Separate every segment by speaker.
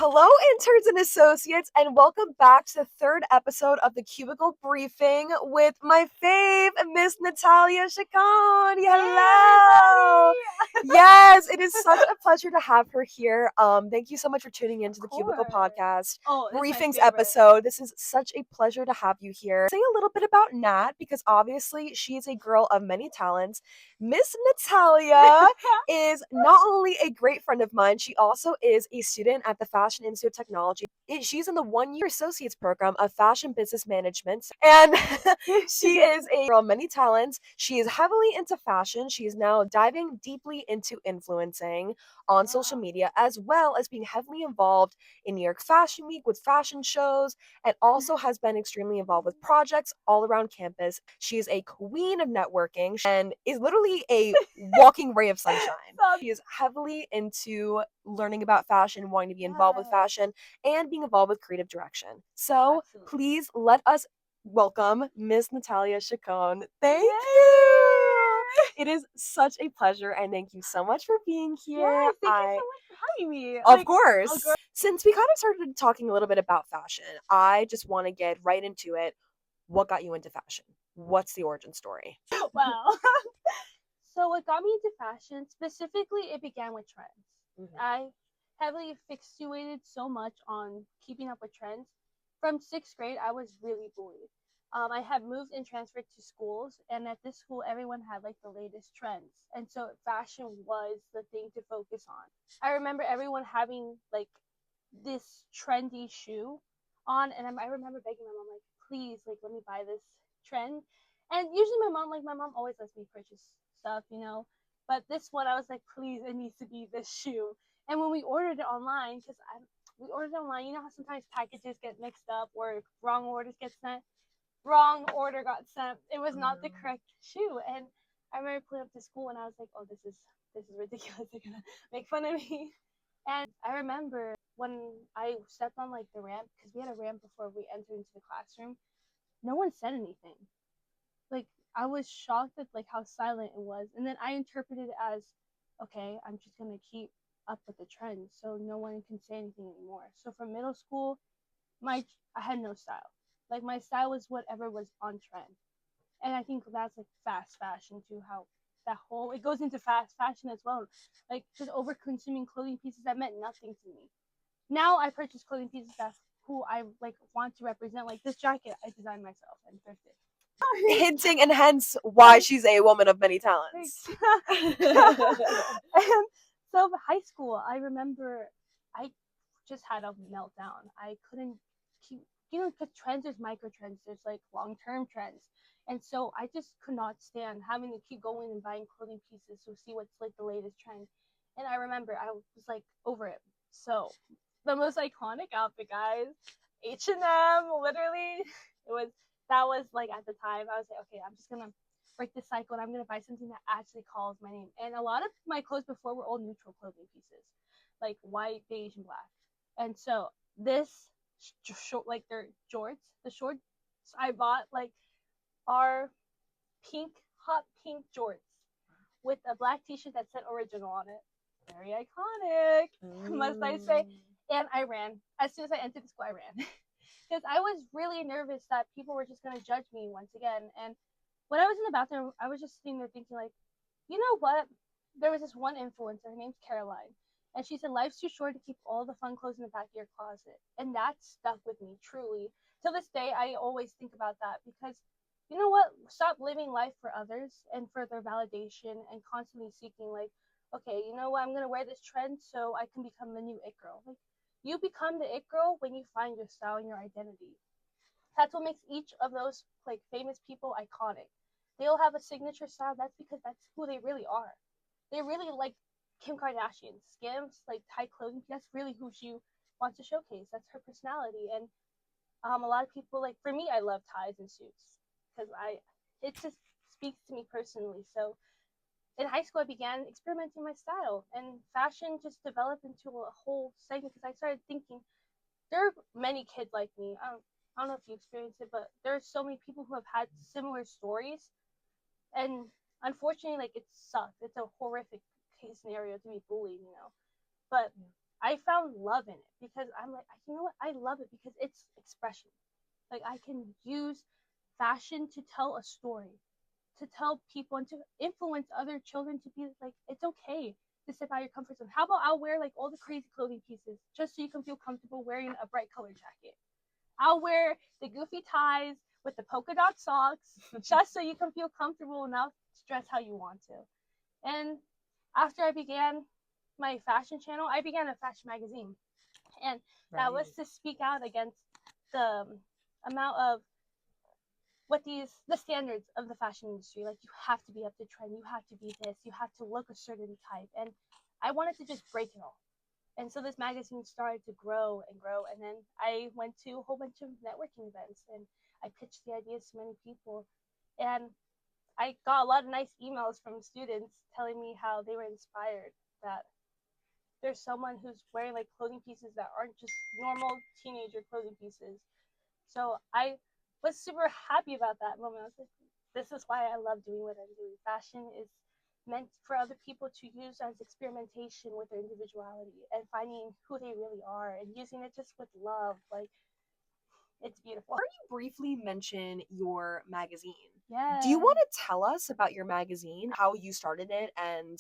Speaker 1: Hello, interns and associates, and welcome back to the third episode of the Cubicle Briefing with my fave, Miss Natalia Chacon. Hello! Yes, it is such a pleasure to have her here. Thank you so much for tuning into the Cubicle Podcast Briefings episode. This is such a pleasure to have you here. Say a little bit about Nat, because obviously she is a girl of many talents. Miss Natalia is not only a great friend of mine, she also is a student at the Fashion Institute of Technology. She's in the one-year associate's program of fashion business management, and she is a girl of many talents. She is heavily into fashion. She is now diving deeply into influencing on social media, as well as being heavily involved in New York Fashion Week with fashion shows, and also has been extremely involved with projects all around campus. She is a queen of networking and is literally a walking ray of sunshine. She is heavily into learning about fashion, wanting to be involved with fashion, and being involved with creative direction. So please let us welcome Miss Natalia Chacon. Thank you. It is such a pleasure, and thank you so much for being here.
Speaker 2: Yes, thank you so much for having me.
Speaker 1: Of course. Since we kind of started talking a little bit about fashion, I just want to get right into it. What got you into fashion? What's the origin story?
Speaker 2: Well, so what got me into fashion, specifically, it began with trends.
Speaker 1: Mhm.
Speaker 2: I heavily fixated so much on keeping up with trends. From 6th grade, I was really bullied. I had moved and transferred to schools, and at this school, everyone had like the latest trends, and so fashion was the thing to focus on. I remember everyone having like this trendy shoe on, and I remember begging my mom, like, please, like, let me buy this trend. And usually my mom always lets me purchase stuff, but this one I was like, please, it needs to be this shoe. And when we ordered it online, we ordered it online, you know how sometimes packages get mixed up or wrong orders get sent. Wrong order got sent. It was not the correct shoe. And I remember pulling up to school and I was like, oh, this is ridiculous. They're gonna make fun of me. And I remember when I stepped on like the ramp, because we had a ramp before we entered into the classroom, no one said anything. Like, I was shocked at like how silent it was, and then I interpreted it as, okay, I'm just gonna keep up with the trends, so no one can say anything anymore. So from middle school, I had no style. Like, my style was whatever was on trend, and I think that's like fast fashion too. How it goes into fast fashion as well, like just over consuming clothing pieces that meant nothing to me. Now I purchase clothing pieces that who I like want to represent. Like this jacket, I designed myself and thrifted.
Speaker 1: Hinting and hence why she's a woman of many talents.
Speaker 2: And so high school, I remember I just had a meltdown. I couldn't keep, because trends, there's micro trends, there's like long term trends. And so I just could not stand having to keep going and buying clothing pieces to see what's like the latest trend. And I remember I was like over it. So the most iconic outfit, guys, H&M, literally, that was like at the time, I was like, okay, I'm just gonna break the cycle and I'm gonna buy something that actually calls my name. And a lot of my clothes before were all neutral clothing pieces, like white, beige, and black. And so this short, like their jorts, the shorts I bought like are pink, hot pink jorts with a black t-shirt that said original on it. Very iconic, must I say. And I ran. As soon as I entered the school, I ran. Because I was really nervous that people were just going to judge me once again. And when I was in the bathroom, I was just sitting there thinking, like, you know what? There was this one influencer, her name's Caroline. And she said, life's too short to keep all the fun clothes in the back of your closet. And that stuck with me, truly. Till this day, I always think about that because, you know what? Stop living life for others and for their validation and constantly seeking, like, okay, you know what? I'm going to wear this trend so I can become the new it girl. Like, you become the it girl when you find your style and your identity. That's what makes each of those like famous people iconic. They all have a signature style. That's because that's who they really are. They really like Kim Kardashian, Skims, like tight clothing. That's really who she wants to showcase. That's her personality. And a lot of people like for me, I love ties and suits because it just speaks to me personally. So in high school, I began experimenting my style, and fashion just developed into a whole segment because I started thinking there are many kids like me. I don't know if you experienced it, but there are so many people who have had similar stories, and unfortunately, like it sucks. It's a horrific case scenario to be bullied, But I found love in it because I'm like, you know what? I love it because it's expression. Like I can use fashion to tell a story, to tell people and to influence other children to be like, it's okay to step out of your comfort zone. How about I'll wear like all the crazy clothing pieces just so you can feel comfortable wearing a bright color jacket. I'll wear the goofy ties with the polka dot socks just so you can feel comfortable enough to dress how you want to. And after I began my fashion channel, I began a fashion magazine. And that was to speak out against the amount of what the standards of the fashion industry. Like you have to be up to trend, you have to be this, you have to look a certain type. And I wanted to just break it all. And so this magazine started to grow and grow. And then I went to a whole bunch of networking events and I pitched the ideas to many people. And I got a lot of nice emails from students telling me how they were inspired that there's someone who's wearing like clothing pieces that aren't just normal teenager clothing pieces. So I was super happy about that moment. I was like, this is why I love doing what I'm doing. Fashion is meant for other people to use as experimentation with their individuality and finding who they really are and using it just with love. Like, it's beautiful.
Speaker 1: You briefly mention your magazine.
Speaker 2: Yeah.
Speaker 1: Do you want to tell us about your magazine, how you started it, and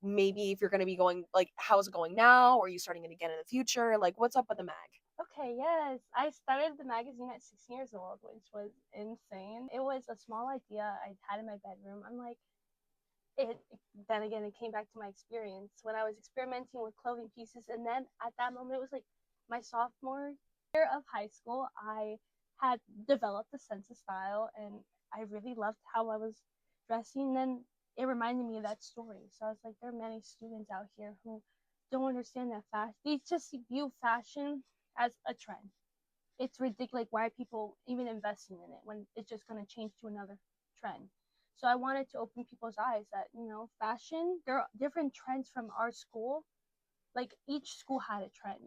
Speaker 1: maybe if you're going to be going, like, how's it going now? Or are you starting it again in the future? Like, what's up with the mag?
Speaker 2: Okay, yes. I started the magazine at 16 years old, which was insane. It was a small idea I had in my bedroom. I'm like, then again, it came back to my experience when I was experimenting with clothing pieces. And then at that moment, it was like my sophomore year of high school, I had developed a sense of style and I really loved how I was dressing. And then it reminded me of that story. So I was like, there are many students out here who don't understand that fashion. They just view fashion as a trend. It's ridiculous. Like, why are people even investing in it when it's just going to change to another trend? So I wanted to open people's eyes that, fashion, there are different trends from our school. Like each school had a trend,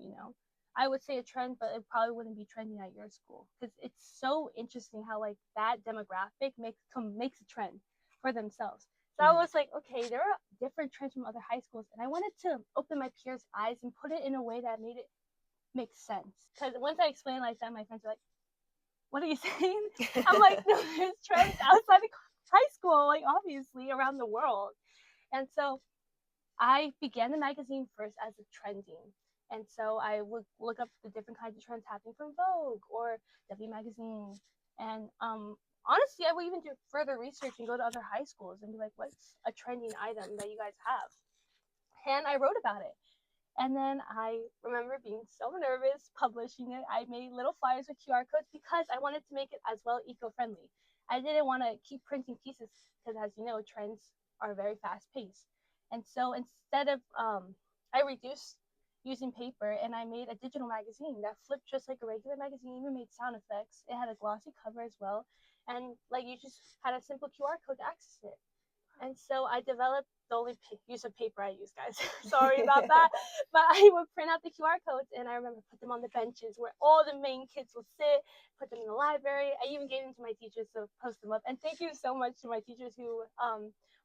Speaker 2: I would say a trend, but it probably wouldn't be trending at your school because it's so interesting how like that demographic makes a trend for themselves. So I was like, okay, there are different trends from other high schools, and I wanted to open my peers' eyes and put it in a way that made it make sense. Because once I explained like that, my friends were like, what are you saying? I'm like, no, there's trends outside of high school, like obviously around the world. And so I began the magazine first as a trending. And so I would look up the different kinds of trends happening from Vogue or W Magazine. And honestly, I would even do further research and go to other high schools and be like, what's a trending item that you guys have? And I wrote about it. And then I remember being so nervous publishing it. I made little flyers with QR codes because I wanted to make it as well eco-friendly. I didn't want to keep printing pieces because, as you know, trends are very fast-paced. And so instead of, I reduced using paper and I made a digital magazine that flipped just like a regular magazine, even made sound effects. It had a glossy cover as well. And like you just had a simple QR code to access it. And so I developed the only use of paper I use, guys. Sorry about that. But I would print out the QR codes and I remember put them on the benches where all the main kids would sit, put them in the library. I even gave them to my teachers to post them up. And thank you so much to my teachers who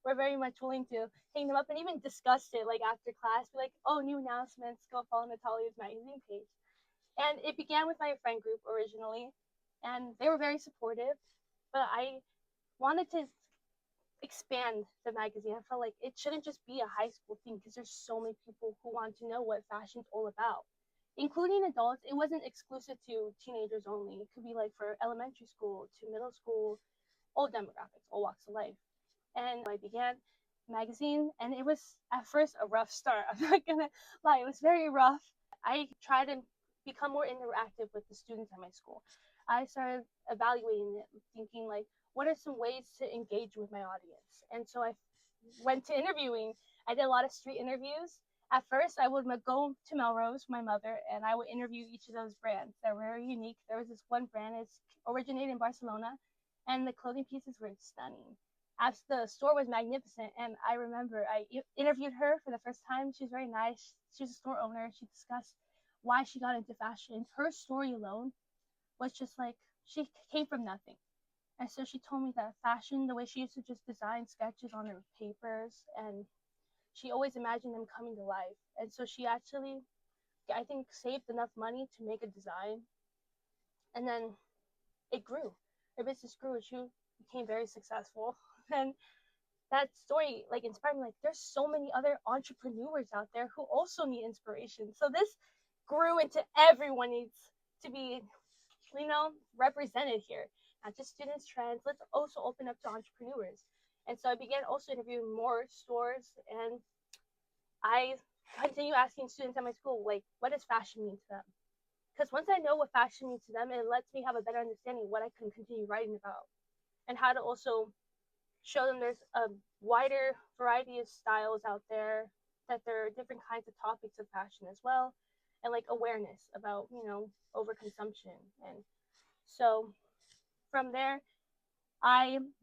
Speaker 2: were very much willing to hang them up and even discuss it like after class. Be like, oh, new announcements, go follow Natalia's magazine page. And it began with my friend group originally. And they were very supportive. But I wanted to expand the magazine. I felt like it shouldn't just be a high school thing because there's so many people who want to know what fashion's all about, including adults. It wasn't exclusive to teenagers only. It could be like for elementary school to middle school, all demographics, all walks of life. And I began magazine, and it was at first a rough start. I'm not gonna lie, it was very rough. I tried to become more interactive with the students at my school. I started evaluating it, thinking like, what are some ways to engage with my audience? And so I went to interviewing. I did a lot of street interviews. At first, I would go to Melrose, my mother, and I would interview each of those brands. They're very unique. There was this one brand, it's originated in Barcelona, and the clothing pieces were stunning. As the store was magnificent, and I remember I interviewed her for the first time. She was very nice. She was a store owner. She discussed why she got into fashion. Her story alone was just like she came from nothing. And so she told me that fashion, the way she used to just design sketches on her papers, and she always imagined them coming to life. And so she actually I think, saved enough money to make a design, and then it grew. Her business grew, and she became very successful. And that story like inspired me. Like, there's so many other entrepreneurs out there who also need inspiration. So this grew into everyone needs to be, represented here. Not just students, trends. Let's also open up to entrepreneurs. And so I began also interviewing more stores, and I continue asking students at my school, like, what does fashion mean to them? Because once I know what fashion means to them, it lets me have a better understanding of what I can continue writing about, and how to also show them there's a wider variety of styles out there, that there are different kinds of topics of fashion as well, and like awareness about, overconsumption. And so from there,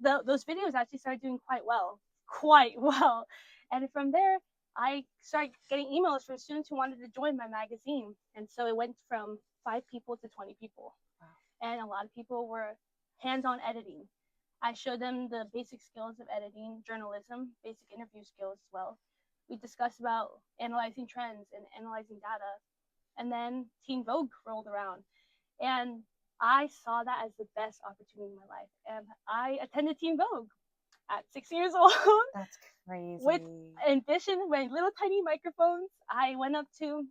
Speaker 2: those videos actually started doing quite well. And from there, I started getting emails from students who wanted to join my magazine, and so it went from 5 people to 20 people.
Speaker 1: Wow.
Speaker 2: And a lot of people were hands-on editing. I showed them the basic skills of editing, journalism, basic interview skills as well. We discussed about analyzing trends and analyzing data. And then Teen Vogue rolled around, and I saw that as the best opportunity in my life. And I attended Teen Vogue at 6 years old.
Speaker 1: That's crazy.
Speaker 2: With ambition, with little tiny microphones, I went up to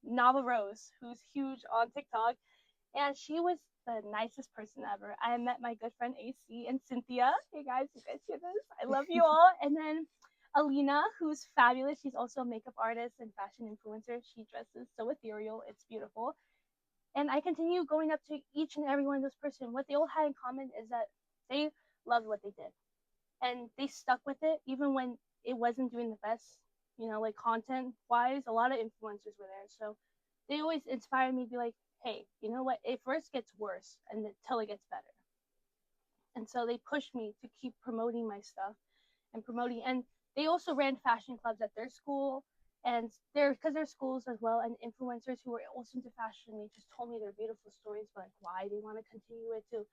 Speaker 2: Nava Rose, who's huge on TikTok, and she was the nicest person ever. I met my good friend AC and Cynthia. Hey guys, you guys hear this? I love you all. And then Alina, who's fabulous. She's also a makeup artist and fashion influencer. She dresses so ethereal. It's beautiful. And I continue going up to each and every one of those person. What they all had in common is that they loved what they did, and they stuck with it even when it wasn't doing the best. Like content wise, a lot of influencers were there, so they always inspired me to be like, hey, you know what? It first gets worse and until it gets better. And so they pushed me to keep promoting my stuff and promoting. And they also ran fashion clubs at their school, and because they're schools as well, and influencers who were also into fashion, they just told me their beautiful stories, but like why they want to continue it, to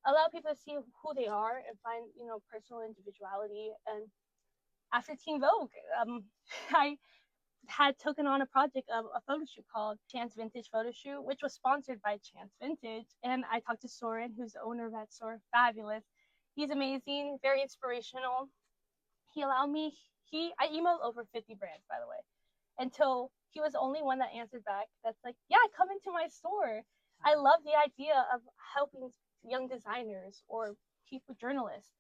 Speaker 2: allow people to see who they are and find personal individuality. And after Teen Vogue, I had taken on a project of a photo shoot called Chance Vintage Photo Shoot, which was sponsored by Chance Vintage. And I talked to Soren, who's the owner of that store. Fabulous. He's amazing, very inspirational. He allowed me, I emailed over 50 brands, by the way, until he was the only one that answered back. That's like, yeah, come into my store. I love the idea of helping young designers or people, journalists.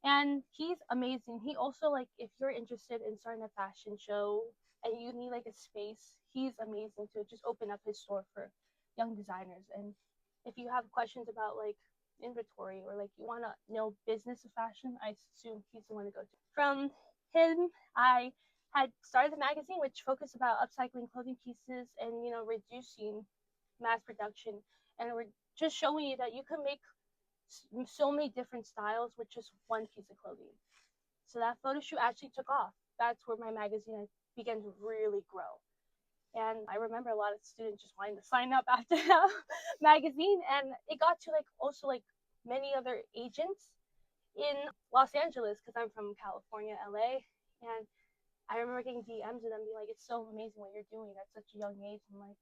Speaker 2: And he's amazing. He also, like, if you're interested in starting a fashion show and you need like a space, he's amazing to just open up his store for young designers. And if you have questions about like inventory, or like you want to know business of fashion, I assume he's the one to go to. From him, I had started the magazine, which focused about upcycling clothing pieces and reducing mass production. And we're just showing you that you can make so many different styles with just one piece of clothing. So that photo shoot actually took off. That's where my magazine began to really grow. And I remember a lot of students just wanting to sign up after that magazine. And it got to like also like many other agents in Los Angeles, because I'm from California, LA. And I remember getting DMs of them being like, it's so amazing what you're doing at such a young age. I'm like,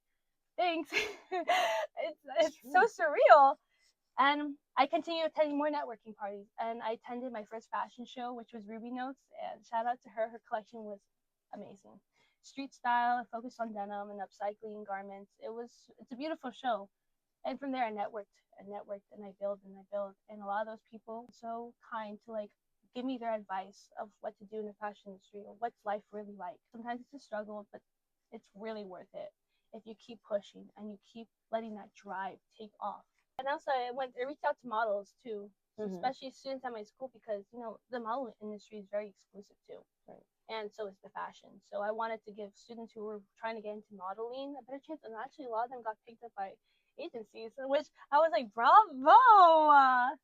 Speaker 2: thanks. it's so surreal. And I continued attending more networking parties. And I attended my first fashion show, which was Ruby Notes. And shout out to her. Her collection was amazing. Street style, focused on denim and upcycling garments. It's a beautiful show. And from there, I networked and networked, and I built and I built. And a lot of those people were so kind to like give me their advice of what to do in the fashion industry, or what's life really like. Sometimes it's a struggle, but it's really worth it if you keep pushing and you keep letting that drive take off. And also, I reached out to models too, especially students at my school, because the model industry is very exclusive too.
Speaker 1: Right.
Speaker 2: And so is the fashion. So I wanted to give students who were trying to get into modeling a better chance. And actually, a lot of them got picked up by agencies, which I was like, bravo!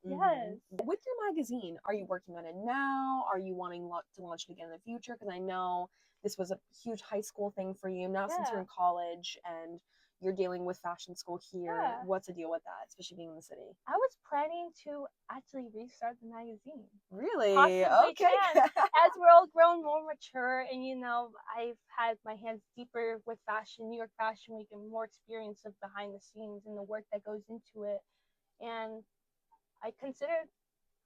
Speaker 2: Yes.
Speaker 1: With your magazine, are you working on it now? Are you wanting to launch it again in the future? Because I know this was a huge high school thing for you. Now, since you're in college and you're dealing with fashion school here.
Speaker 2: Yeah.
Speaker 1: What's the deal with that, especially being in the city?
Speaker 2: I was planning to actually restart the magazine.
Speaker 1: Really?
Speaker 2: Possibly
Speaker 1: Okay.
Speaker 2: can. As we're all grown more mature, and I've had my hands deeper with fashion, New York Fashion Week, and more experience of behind the scenes and the work that goes into it. And I considered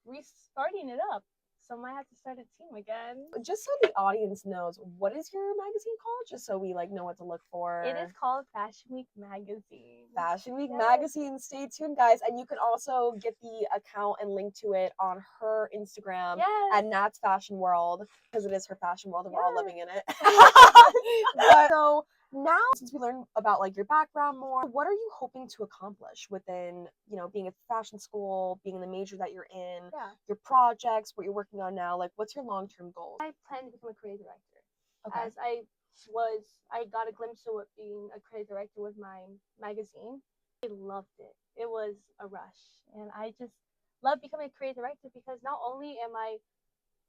Speaker 2: restarting it up. So I might have to start a team again.
Speaker 1: Just so the audience knows, what is your magazine called? Just so we know what to look for.
Speaker 2: It is called Fashion Week Magazine.
Speaker 1: Fashion Week
Speaker 2: Yes.
Speaker 1: Magazine. Stay tuned, guys. And you can also get the account and link to it on her Instagram at Nat's Fashion World, because it is her fashion world and we're all living in it. So now, since we learned about your background more, what are you hoping to accomplish within, being at fashion school, being in the major that you're in, your projects, what you're working on now? What's your long-term goals?
Speaker 2: I plan to become a creative director. Okay. As I got a glimpse of what being a creative director with my magazine. I loved it. It was a rush. And I just love becoming a creative director because not only am I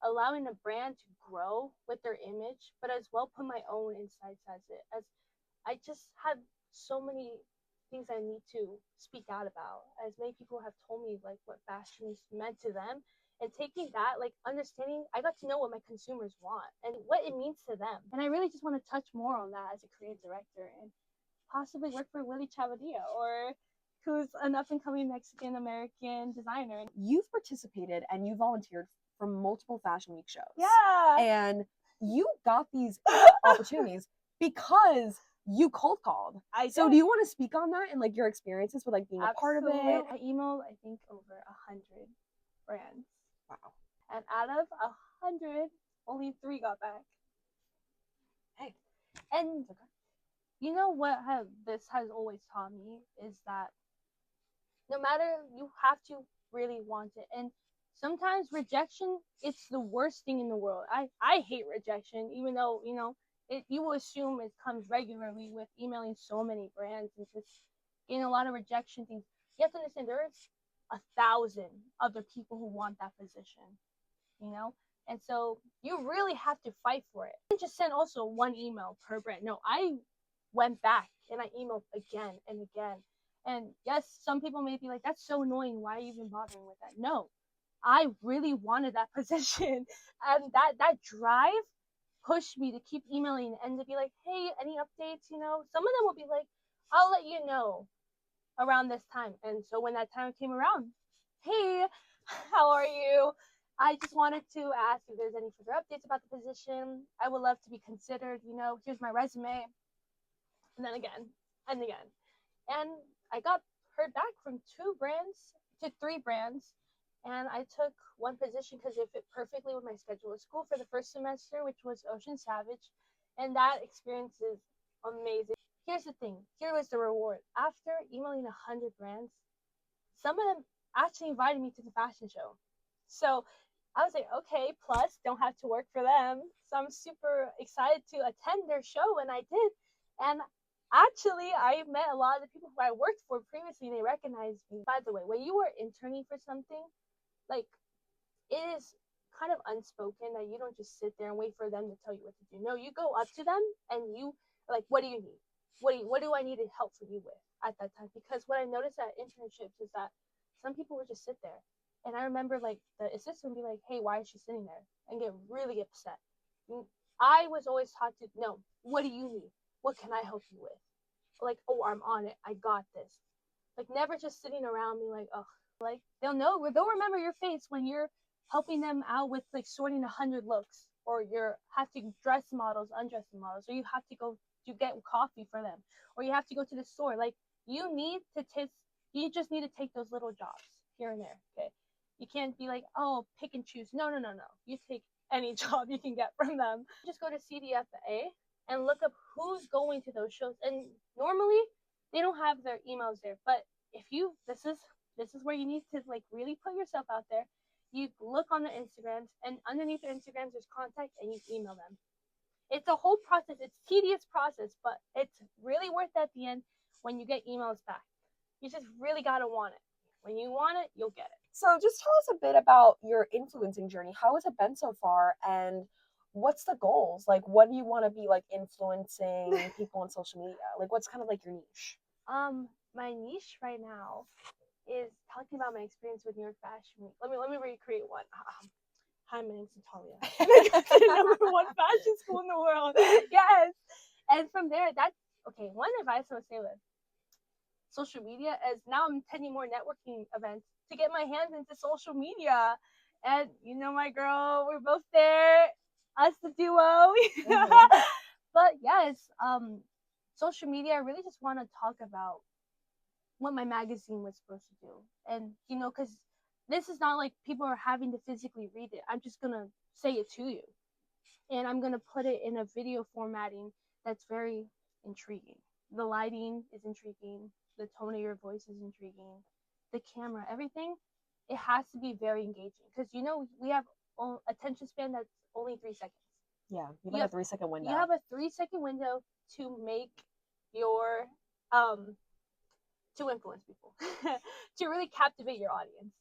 Speaker 2: allowing a brand to grow with their image, but as well put my own insights as I just have so many things I need to speak out about. As many people have told me what fashion is meant to them, and taking that, understanding, I got to know what my consumers want and what it means to them. And I really just want to touch more on that as a creative director and possibly work for Willie Chavadia, or who's an up and coming Mexican American designer.
Speaker 1: You've participated and you volunteered for multiple Fashion Week shows.
Speaker 2: Yeah.
Speaker 1: And you got these opportunities because you cold called. So do you want to speak on that and your experiences with being a part of it?
Speaker 2: I emailed, I think, over 100 brands.
Speaker 1: Wow.
Speaker 2: And out of 100, only 3 got back.
Speaker 1: Hey.
Speaker 2: And
Speaker 1: okay.
Speaker 2: You know what this has always taught me is that no matter, you have to really want it. And sometimes rejection, it's the worst thing in the world. I hate rejection, even though, you will assume it comes regularly with emailing so many brands and just getting a lot of rejection things. You have to understand there's 1,000 other people who want that position, And so you really have to fight for it. You can't just send also one email per brand. No, I went back and I emailed again and again. And yes, some people may be like, that's so annoying. Why are you even bothering with that? No, I really wanted that position. And that drive pushed me to keep emailing and to be like, hey, any updates? Some of them will be like, I'll let you know around this time. And so when that time came around, hey, how are you? I just wanted to ask if there's any further updates about the position. I would love to be considered. Here's my resume. And then again, and again. And I got heard back from 2 brands to 3 brands. And I took one position because it fit perfectly with my schedule of school for the first semester, which was Ocean Savage. And that experience is amazing. Here's the thing. Here was the reward. After emailing 100 brands, some of them actually invited me to the fashion show. So I was like, okay, plus don't have to work for them. So I'm super excited to attend their show, and I did. And actually, I met a lot of the people who I worked for previously, and they recognized me. By the way, when you are interning for something, it is kind of unspoken that you don't just sit there and wait for them to tell you what to do. No, you go up to them and you what do you need? What do I need help for you with at that time? Because what I noticed at internships is that some people would just sit there. And I remember the assistant would be like, hey, why is she sitting there? And get really upset. I was always taught to, no, what do you need? What can I help you with? Oh, I'm on it. I got this. Never just sitting around being like, oh, they'll remember your face when you're helping them out with sorting 100 looks, or you have to dress models, undress models, or you have to go to get coffee for them, or you have to go to the store. You just need to take those little jobs here and there. Okay, you can't be like, oh, pick and choose. No. You take any job you can get from them. Just go to CDFA and look up who's going to those shows. And normally they don't have their emails there, but if you, this is where you need to really put yourself out there. You look on their Instagrams, and underneath their Instagrams there's contact, and you email them. It's a whole process. It's a tedious process, but it's really worth it at the end when you get emails back. You just really gotta want it. When you want it, you'll get it.
Speaker 1: So just tell us a bit about your influencing journey. How has it been so far? And what's the goals? Like, what do you want to be like influencing people on social media? Like, what's kind of like your niche?
Speaker 2: My niche right now is talking about my experience with New York Fashion Week. Let me recreate one. Hi, my name's Natalia. The number one fashion school in the world. Yes. And from there, that's okay. One advice I would say with social media is now I'm attending more networking events to get my hands into social media. And you know my girl, we're both there. Us the duo. But yes, social media, I really just want to talk about what my magazine was supposed to do. And because this is not like people are having to physically read it. I'm just gonna say it to you. And I'm gonna put it in a video formatting that's very intriguing. The lighting is intriguing, the tone of your voice is intriguing, the camera, everything, it has to be very engaging. Because we have attention span that's only 3 seconds.
Speaker 1: Yeah, you have like a 3-second window.
Speaker 2: You have a 3-second window to make your to influence people, to really captivate your audience.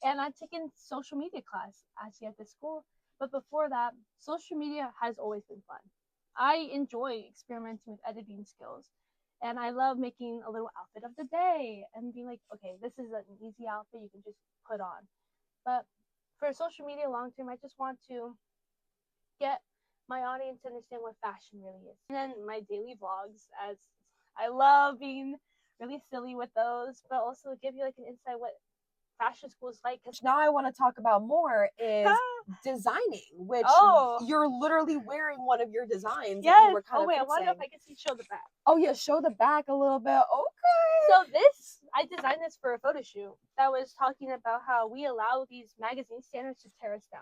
Speaker 2: And I've taken social media class actually at this school. But before that, social media has always been fun. I enjoy experimenting with editing skills. And I love making a little outfit of the day and being like, okay, this is an easy outfit you can just put on. But for social media long term, I just want to get my audience to understand what fashion really is. And then my daily vlogs, as I love being really silly with those, but also give you like an insight what fashion school is like. Cause
Speaker 1: now I want to talk about more is designing, which you're literally wearing one of your designs.
Speaker 2: Yes.
Speaker 1: That you were kind
Speaker 2: oh
Speaker 1: of
Speaker 2: wait, I wonder if I can show the back.
Speaker 1: Oh yeah, show the back a little bit. Okay.
Speaker 2: So I designed this for a photo shoot that was talking about how we allow these magazine standards to tear us down.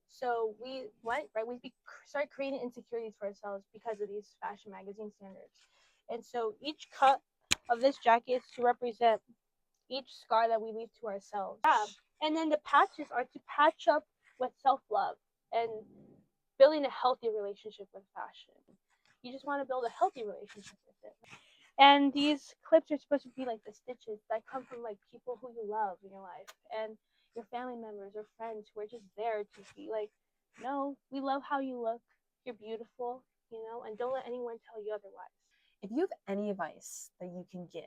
Speaker 2: So we started creating insecurities for ourselves because of these fashion magazine standards. And so each cut of this jacket is to represent each scar that we leave to ourselves. Yeah. And then the patches are to patch up with self-love and building a healthy relationship with fashion. You just want to build a healthy relationship with it. And these clips are supposed to be like the stitches that come from like people who you love in your life and your family members or friends who are just there to be like, no, we love how you look. You're beautiful, and don't let anyone tell you otherwise.
Speaker 1: If you have any advice that you can give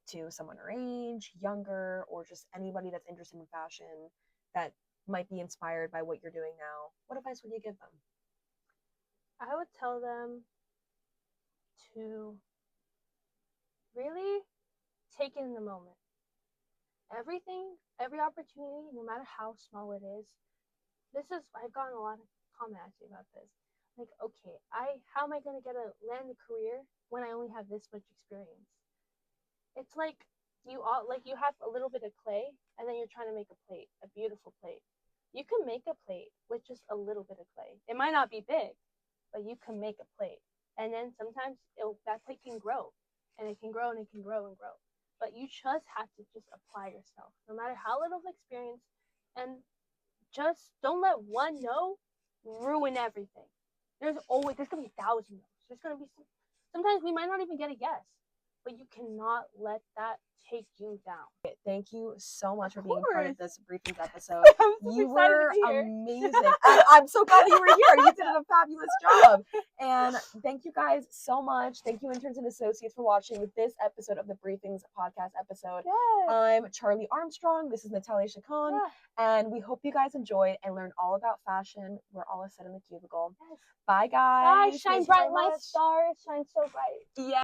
Speaker 1: to someone our age, younger, or just anybody that's interested in fashion that might be inspired by what you're doing now, what advice would you give them?
Speaker 2: I would tell them to really take it in the moment. Every opportunity, no matter how small it is, I've gotten a lot of comment actually about this. Like, okay, how am I gonna land a career when I only have this much experience? It's like you have a little bit of clay and then you're trying to make a plate, a beautiful plate. You can make a plate with just a little bit of clay. It might not be big, but you can make a plate. And then sometimes that plate can grow, and it can grow and it can grow and grow. But you just have to just apply yourself, no matter how little of experience, and just don't let one no ruin everything. There's gonna be thousands no's. There's gonna be sometimes we might not even get a yes, but you cannot let that take you down.
Speaker 1: Thank you so much for being part of this briefings episode. You were amazing. I'm so glad that you were here. You did a fabulous job. And thank you guys so much. Thank you, interns and associates, for watching this episode of the Briefings podcast episode.
Speaker 2: Yes.
Speaker 1: I'm Charlie Armstrong. This is Natalia Chacon.
Speaker 2: Yeah.
Speaker 1: And we hope you guys enjoyed and learned all about fashion. We're all a set in the cubicle.
Speaker 2: Yes.
Speaker 1: Bye, guys.
Speaker 2: Bye. Shine bright, my stars. Shine so bright.
Speaker 1: Yeah.